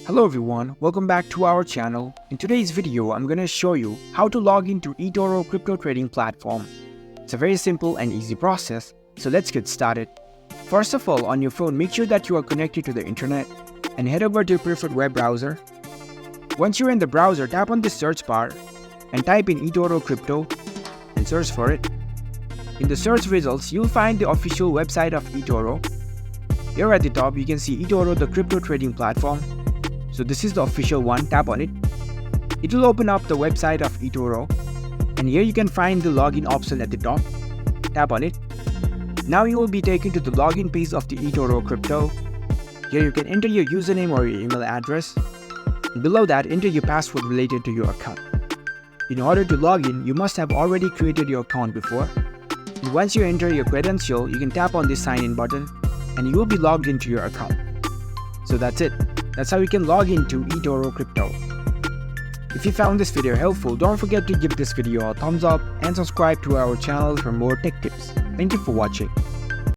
Hello everyone, welcome back to our channel. In today's video, I'm gonna show you how to log into Etoro crypto trading platform. It's a very simple and easy process, so let's get started. First of all, on your phone, make sure that you are connected to the internet and head over to your preferred web browser. Once you're in the browser, tap on the search bar and type in Etoro crypto and search for it. In the search results, you'll find the official website of Etoro. Here at the top, you can see Etoro, the crypto trading platform. So this is the official one, tap on it. It will open up the website of Etoro. And here you can find the login option at the top. Tap on it. Now you will be taken to the login page of the Etoro crypto. Here you can enter your username or your email address. And below that, enter your password related to your account. In order to log in, you must have already created your account before. And once you enter your credential, you can tap on this sign in button and you will be logged into your account. So that's it. That's how you can log into Etoro crypto. If you found this video helpful, don't forget to give this video a thumbs up and subscribe to our channel for more tech tips. Thank you for watching.